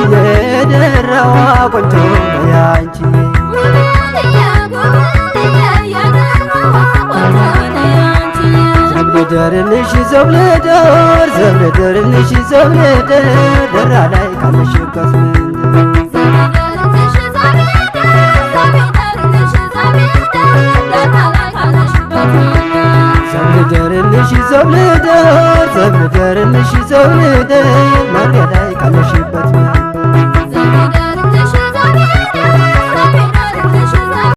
የደራዋ ቆንጆ ያንቺ ዘብደርልሽ ዘብደር ዘብደርልሽ ዘብደር ደራ ላይ ካለሽበት ዘብደርልሽ ዘብደር ዘብደርልሽ ዘብደር መሬ ላይ ካለሽበት